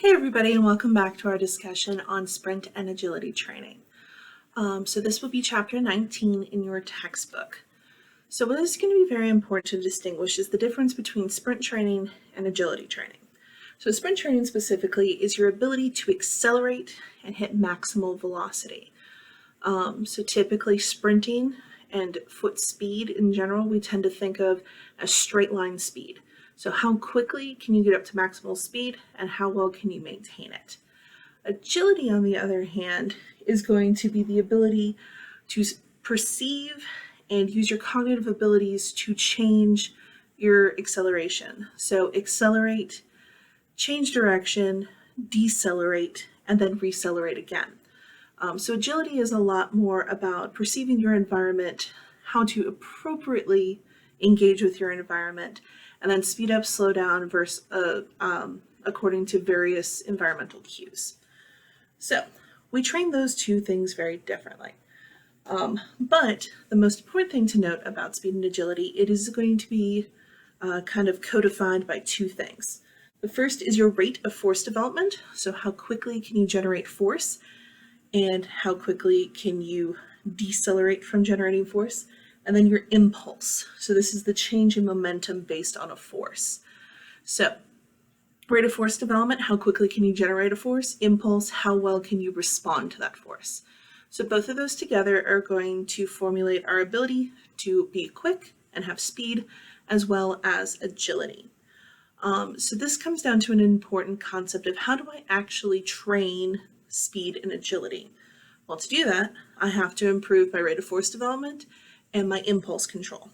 Hey everybody, and welcome back to our discussion on sprint and agility training. So this will be chapter 19 in your textbook. So what is going to be very important to distinguish is the difference between sprint training and agility training. So sprint training specifically is your ability to accelerate and hit maximal velocity. So typically sprinting and foot speed in general, we tend to think of as straight line speed. So how quickly can you get up to maximal speed and how well can you maintain it? Agility, on the other hand, is going to be the ability to perceive and use your cognitive abilities to change your acceleration. So accelerate, change direction, decelerate, and then recelerate again. So agility is a lot more about perceiving your environment, how to appropriately engage with your environment, and then speed up, slow down according to various environmental cues. So we train those two things very differently. But the most important thing to note about speed and agility, it is going to be kind of codified by two things. The first is your rate of force development. So how quickly can you generate force and how quickly can you decelerate from generating force? And then your impulse. So this is the change in momentum based on a force. So rate of force development, how quickly can you generate a force? Impulse, how well can you respond to that force? So both of those together are going to formulate our ability to be quick and have speed, as well as agility. So this comes down to an important concept of how do I actually train speed and agility? Well, to do that, I have to improve my rate of force development and my impulse control.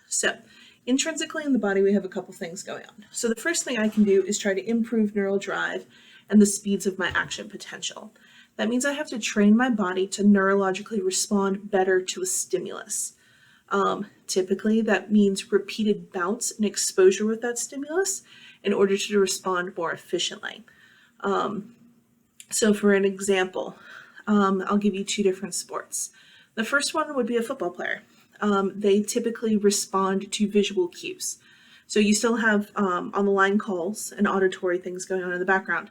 So intrinsically in the body, we have a couple things going on. So the first thing I can do is try to improve neural drive and the speeds of my action potential. That means I have to train my body to neurologically respond better to a stimulus. Typically, that means repeated bouts and exposure with that stimulus in order to respond more efficiently. So for an example, I'll give you two different sports. The first one would be a football player. They typically respond to visual cues. So you still have on the line calls and auditory things going on in the background.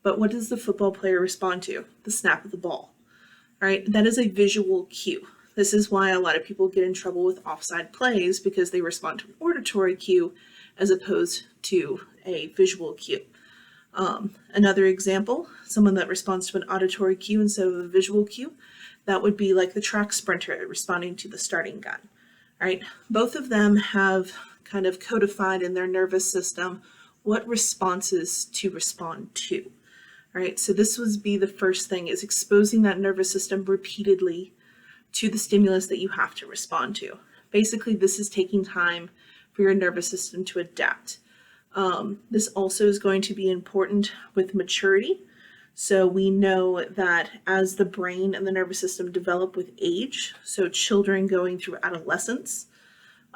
But what does the football player respond to? The snap of the ball. All right, that is a visual cue. This is why a lot of people get in trouble with offside plays because they respond to an auditory cue as opposed to a visual cue. Another example, someone that responds to an auditory cue instead of a visual cue, that would be like the track sprinter responding to the starting gun. All right, both of them have kind of codified in their nervous system what responses to respond to. All right, so this would be the first thing, is exposing that nervous system repeatedly to the stimulus that you have to respond to. Basically, this is taking time for your nervous system to adapt. This also is going to be important with maturity. So we know that as the brain and the nervous system develop with age, so children going through adolescence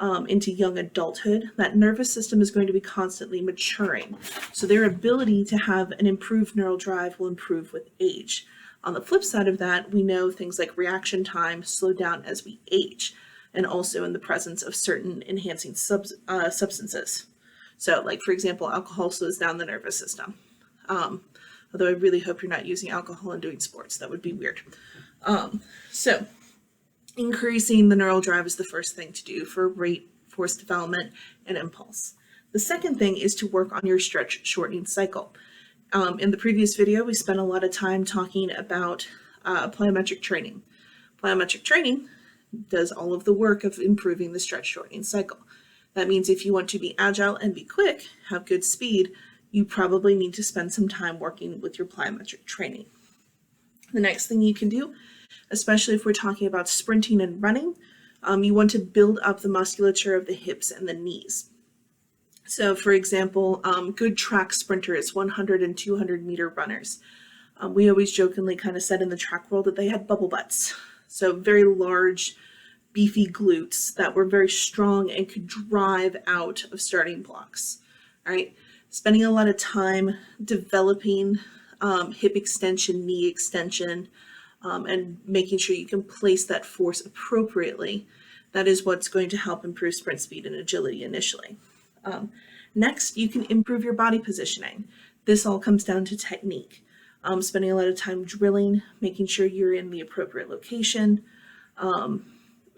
into young adulthood, that nervous system is going to be constantly maturing. So their ability to have an improved neural drive will improve with age. On the flip side of that, we know things like reaction time slow down as we age, and also in the presence of certain enhancing substances. So like, for example, alcohol slows down the nervous system. Although I really hope you're not using alcohol and doing sports. That would be weird. So increasing the neural drive is the first thing to do for rate, force development, and impulse. The second thing is to work on your stretch shortening cycle. In the previous video, we spent a lot of time talking about plyometric training. Plyometric training does all of the work of improving the stretch shortening cycle. That means if you want to be agile and be quick, have good speed, you probably need to spend some time working with your plyometric training. The next thing you can do, especially if we're talking about sprinting and running, you want to build up the musculature of the hips and the knees. So for example, good track sprinters, 100 and 200 meter runners. We always jokingly kind of said in the track world that they had bubble butts. So very large, beefy glutes that were very strong and could drive out of starting blocks. All right. Spending a lot of time developing hip extension, knee extension, and making sure you can place that force appropriately. That is what's going to help improve sprint speed and agility initially. Next, you can improve your body positioning. This all comes down to technique. Spending a lot of time drilling, making sure you're in the appropriate location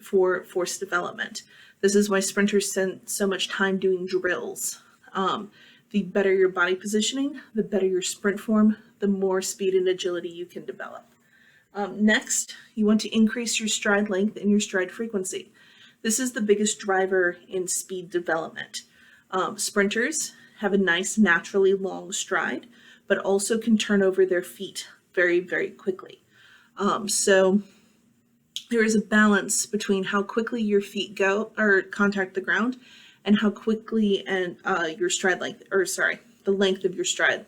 for force development. This is why sprinters spend so much time doing drills. The better your body positioning, the better your sprint form, the more speed and agility you can develop. Next, you want to increase your stride length and your stride frequency. This is the biggest driver in speed development. Sprinters have a nice, naturally long stride, but also can turn over their feet very, very quickly. So there is a balance between how quickly your feet go or contact the ground and how quickly and your stride length, the length of your stride.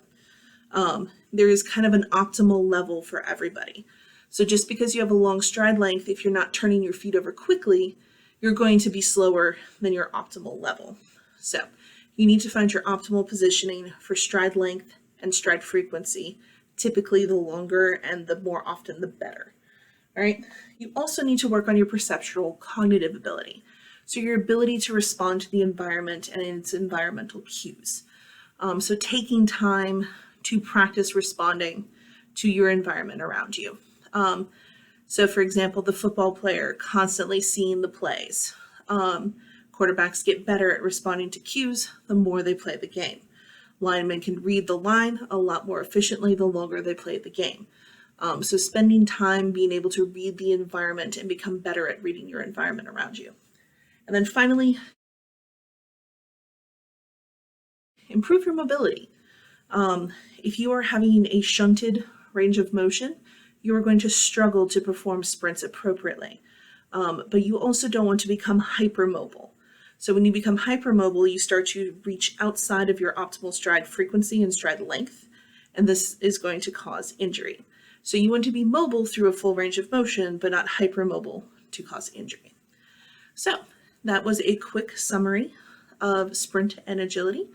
There is kind of an optimal level for everybody. So just because you have a long stride length, if you're not turning your feet over quickly, you're going to be slower than your optimal level. So you need to find your optimal positioning for stride length and stride frequency. Typically the longer and the more often the better. All right. You also need to work on your perceptual cognitive ability. So your ability to respond to the environment and its environmental cues. So taking time to practice responding to your environment around you. So for example, the football player constantly seeing the plays. Quarterbacks get better at responding to cues the more they play the game. Linemen can read the line a lot more efficiently the longer they play the game. So spending time being able to read the environment and become better at reading your environment around you. And then finally, improve your mobility. If you are having a shunted range of motion, you are going to struggle to perform sprints appropriately. But you also don't want to become hypermobile. So when you become hypermobile, you start to reach outside of your optimal stride frequency and stride length, and this is going to cause injury. So you want to be mobile through a full range of motion, but not hypermobile to cause injury. So that was a quick summary of sprint and agility.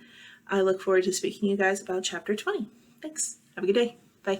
I look forward to speaking to you guys about chapter 20. Thanks. Have a good day. Bye.